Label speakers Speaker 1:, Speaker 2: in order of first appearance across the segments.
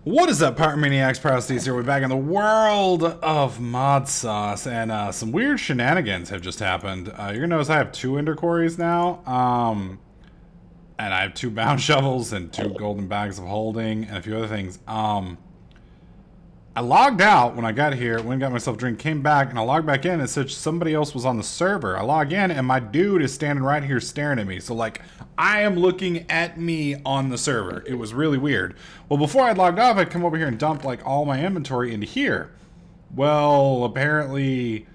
Speaker 1: What is up, Power Maniacs? Proudsteve here. We're back in the world of Modsauce, and some weird shenanigans have just happened. You're gonna notice I have 2 ender quarries now, and I have 2 bound shovels and 2 golden bags of holding and a few other things. I logged out when I got here, went and got myself a drink, came back, and I logged back in and it said somebody else was on the server. I log in and my dude is standing right here staring at me. So like, I am looking at me on the server. It was really weird. Well, before I logged off, I'd come over here and dump like all my inventory into here. Well, apparently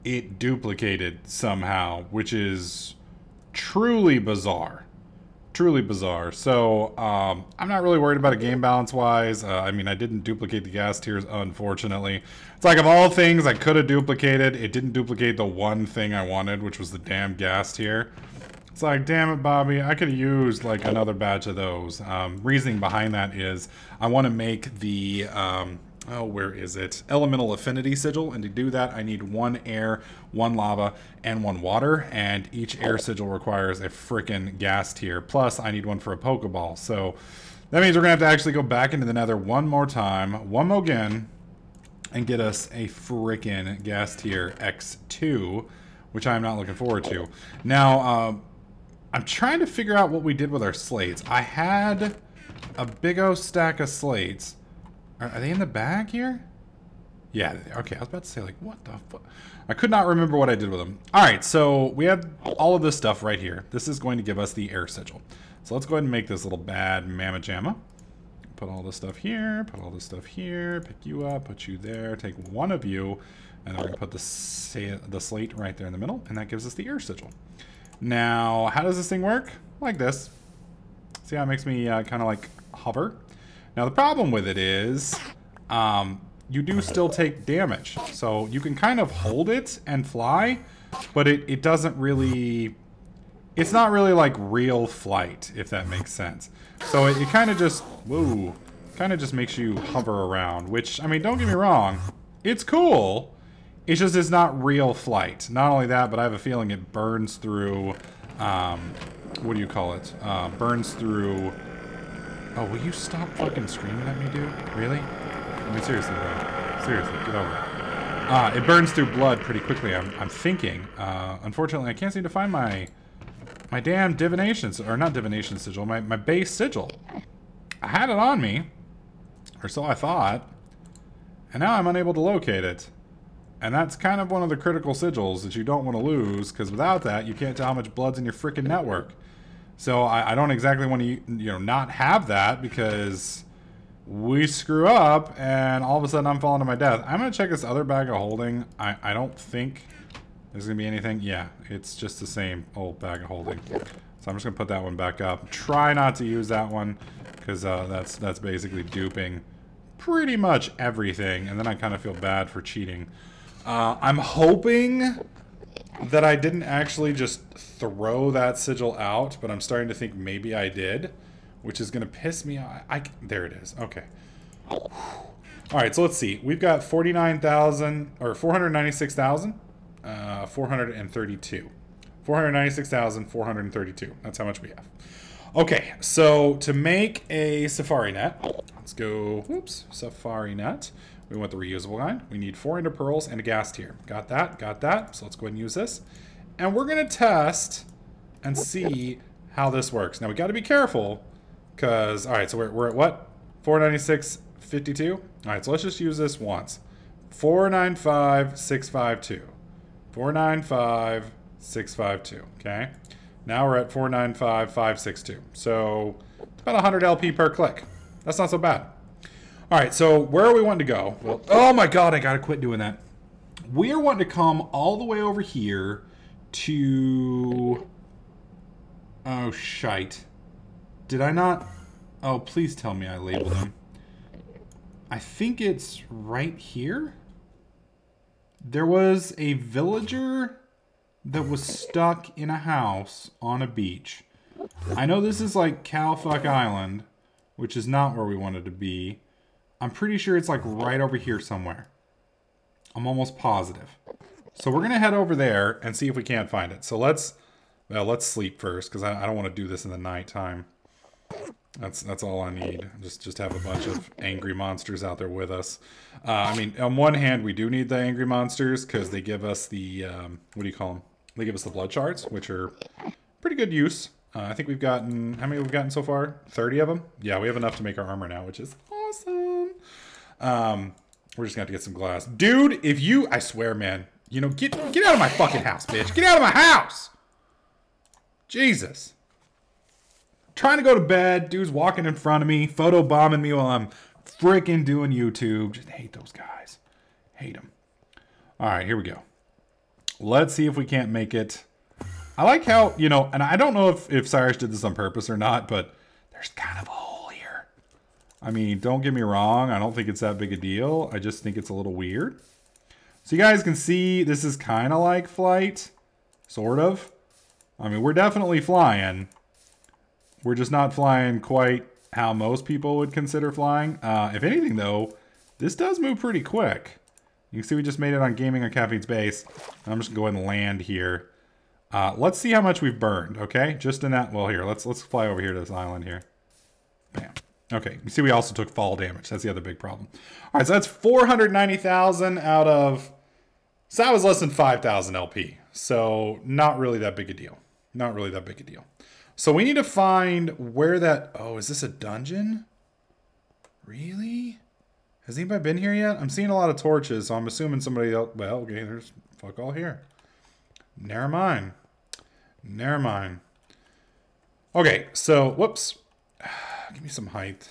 Speaker 1: it duplicated somehow, which is truly bizarre. Truly bizarre. So I'm not really worried about it game balance wise. I mean, I didn't duplicate the gas tiers, unfortunately. It's like, of all things I could have duplicated, it didn't duplicate the one thing I wanted, which was the damn gas tier. It's like, damn it, Bobby, I could have used like another batch of those. Reasoning behind that is I want to make the oh, where is it? Elemental affinity sigil, and to do that I need 1 air, 1 lava, and 1 water, and each air sigil requires a frickin' gas tier. Plus, I need 1 for a Pokeball. So that means we're gonna have to actually go back into the Nether one more time, one more again, and get us a frickin' gas tier X2, which I'm not looking forward to. Now, I'm trying to figure out what we did with our slates. I had a big O stack of slates. Are they in the bag here? Yeah, okay, I was about to say, like, what the fuck? I could not remember what I did with them. Alright, so we have all of this stuff right here. This is going to give us the air sigil. So let's go ahead and make this little bad mamma jamma. Put all this stuff here, put all this stuff here, pick you up, put you there, take 1 of you, and then we're going to put the slate right there in the middle, and that gives us the air sigil. Now, how does this thing work? Like this. See how it makes me kind of like hover? Now the problem with it is, you do still take damage. So you can kind of hold it and fly, but it doesn't really, it's not really like real flight, if that makes sense. So it kind of just, whoa, kind of just makes you hover around, which, I mean, don't get me wrong, it's cool. It's just, it's not real flight. Not only that, but I have a feeling it burns through, what do you call it? Burns through... Oh, will you stop fucking screaming at me, dude? Really? I mean, seriously, bro. Seriously, get over it. It burns through blood pretty quickly, I'm thinking. Unfortunately, I can't seem to find my damn divination, or not divination sigil, my base sigil. I had it on me, or so I thought, and now I'm unable to locate it. And that's kind of one of the critical sigils that you don't want to lose, because without that, you can't tell how much blood's in your freaking network. So I don't exactly want to, you know, not have that, because we screw up and all of a sudden I'm falling to my death. I'm going to check this other bag of holding. I don't think there's going to be anything. Yeah, it's just the same old bag of holding. So I'm just going to put that one back up. Try not to use that one, because that's basically duping pretty much everything. And then I kind of feel bad for cheating. I'm hoping that I didn't actually just throw that sigil out, but I'm starting to think maybe I did, which is going to piss me off. There it is. Okay. All right, so let's see. We've got 49,000 or 496,432. 496,432. That's how much we have. Okay, so to make a safari net, let's go, whoops, safari net. We want the reusable kind. We need 4 ender pearls and a gas tier. Got that, got that. So let's go ahead and use this. And we're going to test and see how this works. Now we got to be careful because, all right, so we're at what? 496.52? All right, so let's just use this once. 495.652. 495.652, okay? Now we're at 495.562. So about 100 LP per click. That's not so bad. All right, so where are we wanting to go? Well, oh my God, I gotta quit doing that. We are wanting to come all the way over here to... Oh, shite. Did I not... Oh, please tell me I labeled them. I think it's right here. There was a villager that was stuck in a house on a beach. I know this is like Cowfuck Island, which is not where we wanted to be. I'm pretty sure it's like right over here somewhere. I'm almost positive. So we're going to head over there and see if we can't find it. So let's sleep first, because I don't want to do this in the nighttime. That's all I need. Just have a bunch of angry monsters out there with us. I mean, on one hand, we do need the angry monsters because they give us the what do you call them? They give us the blood shards, which are pretty good use. I think we've gotten, how many we've gotten so far? 30 of them? Yeah, we have enough to make our armor now, which is awesome. We're just gonna have to get some glass. Dude, if you, I swear, man, you know, get out of my fucking house, bitch. Get out of my house. Jesus. Trying to go to bed. Dude's walking in front of me, photo bombing me while I'm freaking doing YouTube. Just hate those guys. Hate them. All right, here we go. Let's see if we can't make it. I like how, you know, and I don't know if Cyrus did this on purpose or not, but there's kind of a hole here. I mean, don't get me wrong. I don't think it's that big a deal. I just think it's a little weird. So you guys can see this is kind of like flight. Sort of. I mean, we're definitely flying. We're just not flying quite how most people would consider flying. If anything, though, this does move pretty quick. You can see we just made it on Gaming on Caffeine's base. I'm just going to go ahead and land here. Let's see how much we've burned, okay? Just in that, well, here, let's fly over here to this island here. Bam. Okay, you see we also took fall damage. That's the other big problem. All right, so that's 490,000 out of, so that was less than 5,000 LP. So not really that big a deal. Not really that big a deal. So we need to find where that, oh, is this a dungeon? Really? Has anybody been here yet? I'm seeing a lot of torches, so I'm assuming somebody else, well, okay, there's fuck all here. Never mind. Never mind. Okay, so, whoops. Give me some height.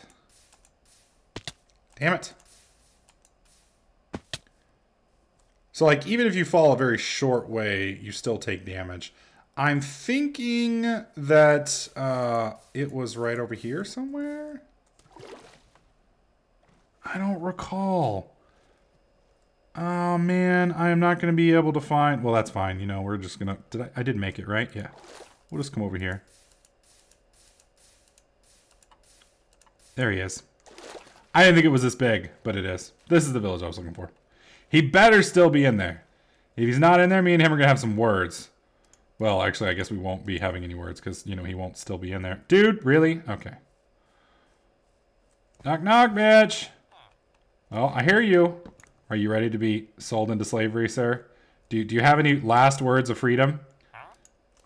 Speaker 1: Damn it. So, like, even if you fall a very short way, you still take damage. I'm thinking that it was right over here somewhere. I don't recall. Oh, man, I am not going to be able to find... Well, that's fine. You know, we're just going to... I did make it, right? Yeah. We'll just come over here. There he is. I didn't think it was this big, but it is. This is the village I was looking for. He better still be in there. If he's not in there, me and him are going to have some words. Well, actually, I guess we won't be having any words because, you know, he won't still be in there. Dude, really? Okay. Knock, knock, bitch. Oh, I hear you. Are you ready to be sold into slavery, sir? Do you have any last words of freedom?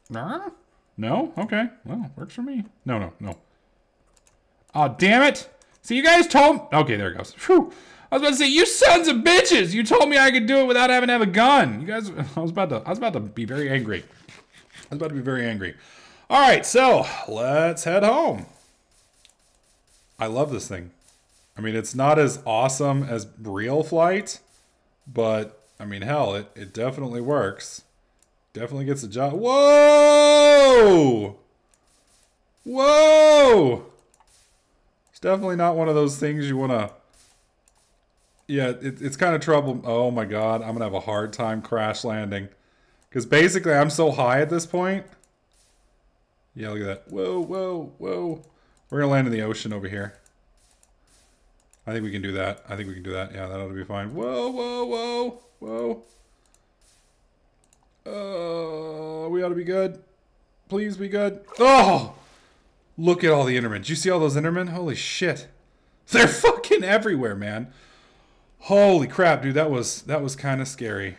Speaker 1: No? No? Okay. Well, works for me. No. Oh, damn it. See, you guys told... Okay, there it goes. Whew. I was about to say, you sons of bitches! You told me I could do it without having to have a gun. You guys... I was about to be very angry. All right, so let's head home. I love this thing. I mean, it's not as awesome as real flight, but I mean, hell, it definitely works. Definitely gets the job. Whoa! Whoa! It's definitely not one of those things you want to... Yeah, it's kind of trouble. Oh my god, I'm going to have a hard time crash landing. Because basically, I'm so high at this point. Yeah, look at that. Whoa, whoa, whoa. We're going to land in the ocean over here. I think we can do that. Yeah, that ought to be fine. Whoa, whoa, whoa, whoa. We ought to be good. Please be good. Oh! Look at all the Endermen. Did you see all those Endermen? Holy shit. They're fucking everywhere, man. Holy crap, dude. That was kind of scary.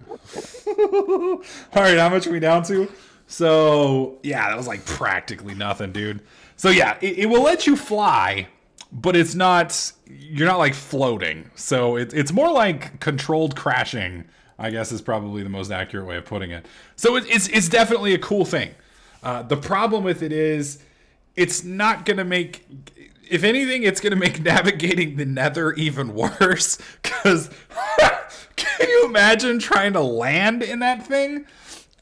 Speaker 1: All right, how much are we down to? So, yeah, that was like practically nothing, dude. So, yeah, it will let you fly, but it's not, you're not like floating. So it's more like controlled crashing, I guess is probably the most accurate way of putting it. So it's definitely a cool thing. The problem with it is it's not going to make, if anything, it's going to make navigating the nether even worse. Because can you imagine trying to land in that thing?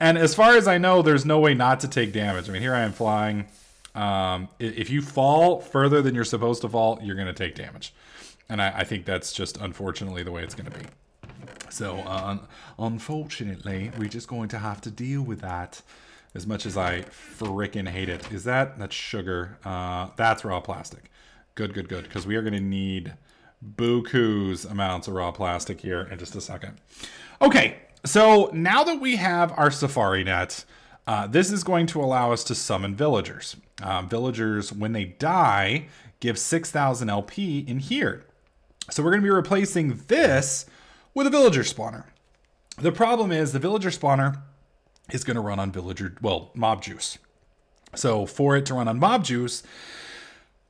Speaker 1: And as far as I know, there's no way not to take damage. I mean, here I am flying. If you fall further than you're supposed to fall, you're going to take damage. And I think that's just unfortunately the way it's going to be. So, unfortunately, we're just going to have to deal with that. As much as I frickin' hate it. That's sugar. That's raw plastic. Good. Because we are going to need buku's amounts of raw plastic here in just a second. Okay, so now that we have our safari net, This is going to allow us to summon villagers. Villagers, when they die, give 6,000 LP in here. So we're going to be replacing this with a villager spawner. The problem is the villager spawner is going to run on mob juice. So for it to run on mob juice,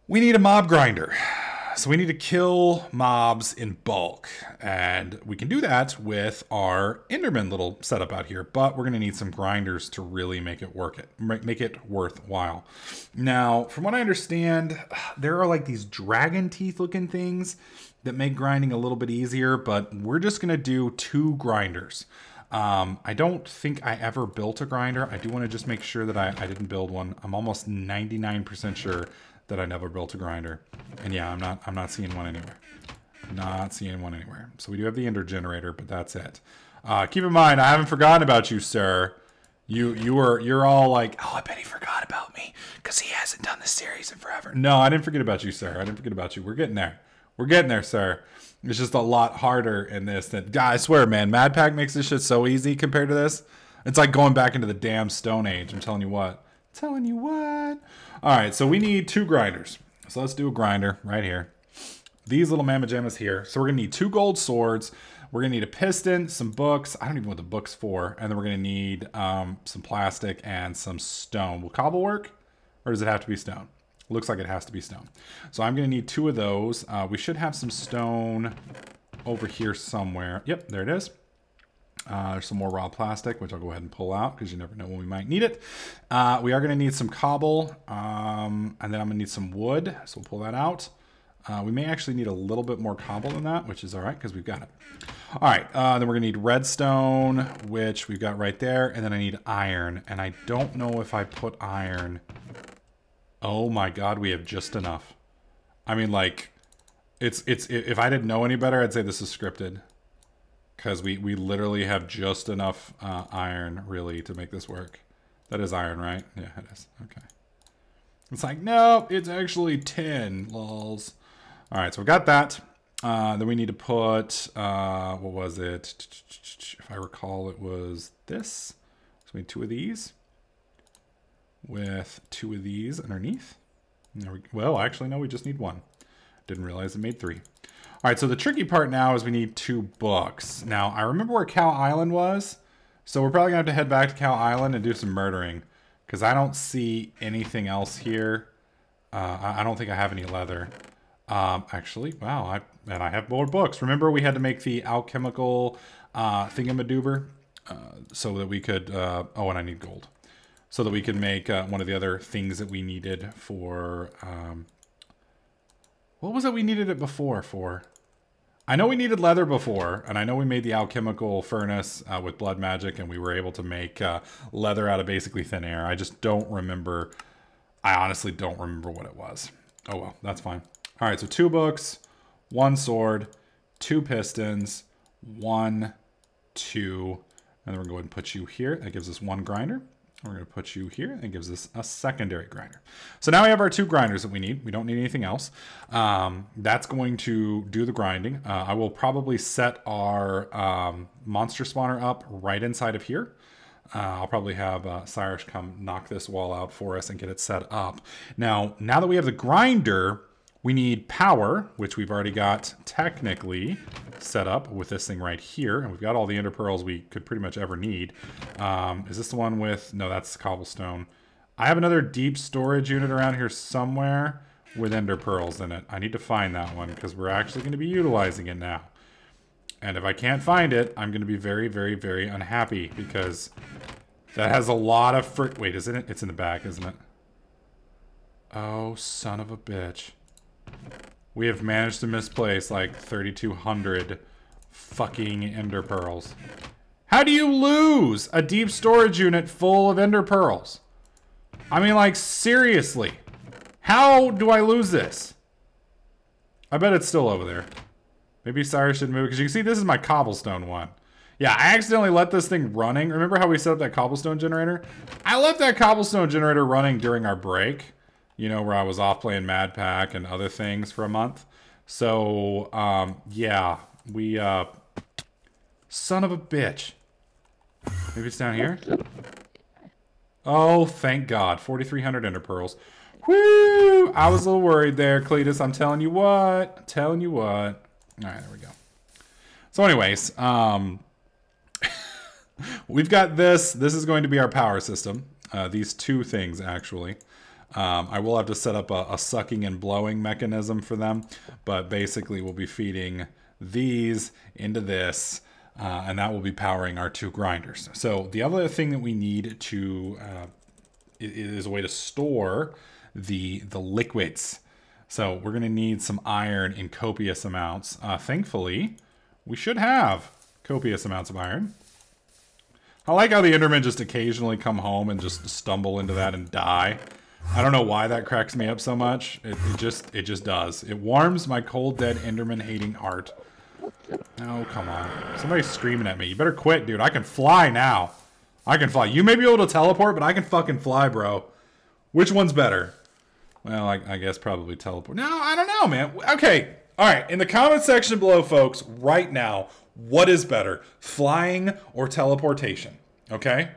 Speaker 1: we need a mob grinder. So we need to kill mobs in bulk, and we can do that with our Enderman little setup out here, but we're going to need some grinders to really make it worthwhile. Now, from what I understand, there are like these dragon teeth looking things that make grinding a little bit easier, but we're just going to do 2 grinders. I don't think I ever built a grinder. I do want to just make sure that I didn't build one. I'm almost 99% sure that I never built a grinder. And yeah, I'm not seeing one anywhere. Not seeing one anywhere. So we do have the ender generator, but that's it. Keep in mind, I haven't forgotten about you, sir. You're all like, oh, I bet he forgot about me because he hasn't done this series in forever. No, I didn't forget about you, sir. I didn't forget about you. We're getting there. We're getting there, sir. It's just a lot harder in this than, God, I swear, man, Mad Pack makes this shit so easy compared to this. It's like going back into the damn Stone Age. I'm telling you what. Telling you what. All right, so we need 2 grinders. So let's do a grinder right here. These little mamma jammas here. So we're gonna need 2 gold swords. We're gonna need a piston, some books. I don't even know what the book's for. And then we're gonna need some plastic and some stone. Will cobble work? Or does it have to be stone? Looks like it has to be stone. So I'm gonna need 2 of those. We should have some stone over here somewhere. Yep, there it is. There's some more raw plastic, which I'll go ahead and pull out because you never know when we might need it. We are going to need some cobble, and then I'm going to need some wood, so we'll pull that out. We may actually need a little bit more cobble than that, which is all right because we've got it. All right, then we're going to need redstone, which we've got right there, and then I need iron, and I don't know if I put iron. Oh my God, we have just enough. I mean, like, if I didn't know any better, I'd say this is scripted. Because we literally have just enough iron, really, to make this work. That is iron, right? Yeah, it is. Okay. It's like, no, it's actually 10, lols. All right, so we got that. Then we need to put, what was it? If I recall, it was this. So we need 2 of these. With 2 of these underneath. Well, actually, no, we just need 1. Didn't realize it made 3. All right, so the tricky part now is we need 2 books. Now, I remember where Cow Island was, so we're probably going to have to head back to Cow Island and do some murdering, because I don't see anything else here. I don't think I have any leather. Actually, wow, I have more books. Remember we had to make the alchemical thingamadoober so that we could... oh, and I need gold. So that we could make one of the other things that we needed for... what was it we needed it before for? I know we needed leather before, and I know we made the alchemical furnace with blood magic, and we were able to make leather out of basically thin air. I just don't remember. I honestly don't remember what it was. Oh well, that's fine. All right, so 2 books, 1 sword, 2 pistons, 1, 2, and then we're going to go ahead and put you here. That gives us 1 grinder. We're going to put you here, and it gives us a secondary grinder. So now we have our 2 grinders that we need. We don't need anything else. That's going to do the grinding. I will probably set our monster spawner up right inside of here. I'll probably have Cyrus come knock this wall out for us and get it set up. Now that we have the grinder, we need power, which we've already got technically set up with this thing right here. And we've got all the ender pearls we could pretty much ever need. Is this the one with... No, that's cobblestone. I have another deep storage unit around here somewhere with ender pearls in it. I need to find that one because we're actually going to be utilizing it now. And if I can't find it, I'm going to be very, very, very unhappy because that has a lot of... Wait, isn't it? It's in the back, isn't it? Oh, son of a bitch. We have managed to misplace like 3,200 fucking ender pearls. How do you lose a deep storage unit full of ender pearls? I mean, like, seriously. How do I lose this? I bet it's still over there. Maybe Cyrus should move it, because you can see this is my cobblestone one. Yeah, I accidentally let this thing running. Remember how we set up that cobblestone generator? I left that cobblestone generator running during our break. You know, where I was off playing Mad Pack and other things for a month. So, yeah, we, son of a bitch. Maybe it's down here? Oh, thank God. 4,300 ender pearls. Woo! I was a little worried there, Cletus. I'm telling you what. I'm telling you what. All right, there we go. So anyways, we've got this. This is going to be our power system. These two things, actually. I will have to set up a sucking and blowing mechanism for them. But basically, we'll be feeding these into this. And that will be powering our two grinders. So the other thing that we need to is a way to store the liquids. So we're going to need some iron in copious amounts. Thankfully, we should have copious amounts of iron. I like how the Endermen just occasionally come home and just stumble into that and die. I don't know why that cracks me up so much. It just does. It warms my cold, dead, Enderman hating heart. Oh, come on. Somebody's screaming at me. You better quit, dude. I can fly now. I can fly. You may be able to teleport, but I can fucking fly, bro. Which one's better? Well, I guess probably teleport. No, I don't know, man. Okay. All right. In the comment section below, folks, right now, what is better? Flying or teleportation? Okay?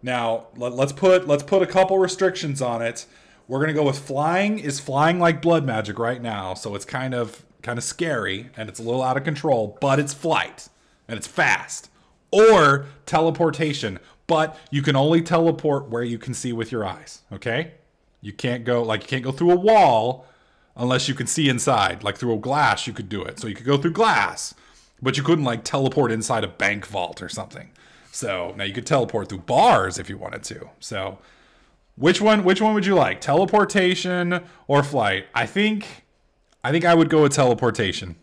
Speaker 1: Now, let's put a couple restrictions on it. We're going to go with flying is flying like blood magic right now, so it's kind of scary and it's a little out of control, but it's flight and it's fast. Or teleportation, but you can only teleport where you can see with your eyes, okay? You can't go through a wall unless you can see inside. Like through a glass you could do it. So you could go through glass, but you couldn't like teleport inside a bank vault or something. So now you could teleport through bars if you wanted to. So which one would you like? Teleportation or flight? I think I would go with teleportation.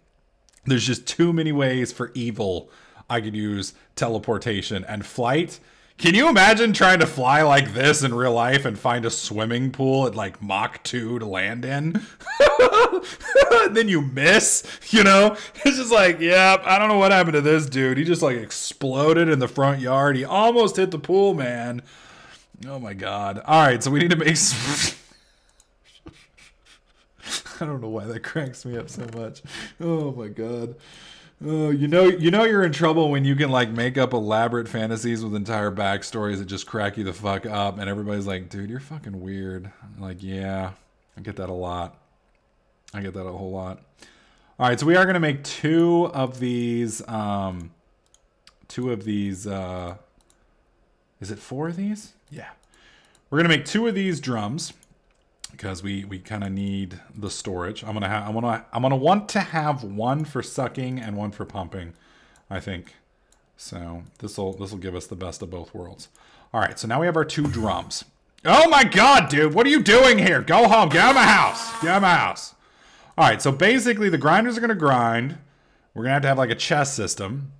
Speaker 1: There's just too many ways for evil. I could use teleportation and flight. Can you imagine trying to fly like this in real life and find a swimming pool at like Mach 2 to land in? Then you miss, you know? It's just like, yep, I don't know what happened to this dude. He just like exploded in the front yard. He almost hit the pool, man. Oh my God. All right, so we need to make some... I don't know why that cracks me up so much. Oh my God. Oh, you know you're in trouble when you can like make up elaborate fantasies with entire backstories that just crack you the fuck up, and everybody's like, dude, you're fucking weird. I'm like, yeah, I get that a lot. I get that a whole lot. All right, so we are gonna make two of these. Is it 4 of these? Yeah, we're gonna make 2 of these drums. Because we kind of need the storage. I'm gonna want to have one for sucking and one for pumping, I think. So this'll give us the best of both worlds. All right, so now we have our 2 drums. Oh my God, dude, what are you doing here? Go home, get out of my house, get out of my house. All right, so basically the grinders are gonna grind. We're gonna have like a chest system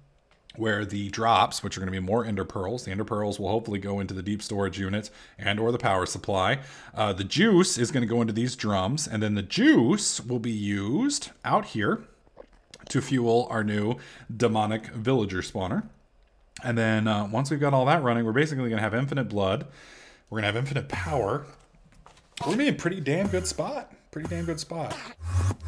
Speaker 1: where the drops, which are going to be more ender pearls, the ender pearls will hopefully go into the deep storage unit and or the power supply. The juice is going to go into these drums, and then the juice will be used out here to fuel our new demonic villager spawner. And then once we've got all that running, we're basically going to have infinite blood. We're going to have infinite power. We're going to be in a pretty damn good spot. Pretty damn good spot.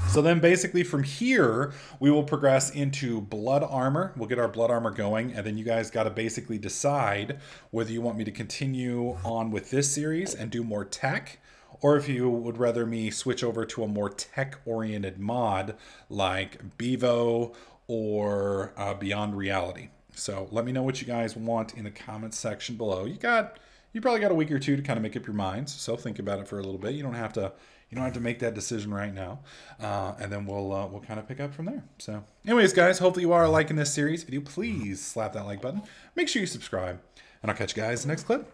Speaker 1: So then basically from here, we will progress into blood armor. We'll get our blood armor going, and then you guys got to basically decide whether you want me to continue on with this series and do more tech, or if you would rather me switch over to a more tech-oriented mod like Bevo or Beyond Reality. So let me know what you guys want in the comments section below. You probably got a week or two to kind of make up your minds, so think about it for a little bit. You don't have to make that decision right now, and then we'll kind of pick up from there. So anyways, guys, hopefully you are liking this series. If you do, please slap that like button. Make sure you subscribe, and I'll catch you guys in the next clip.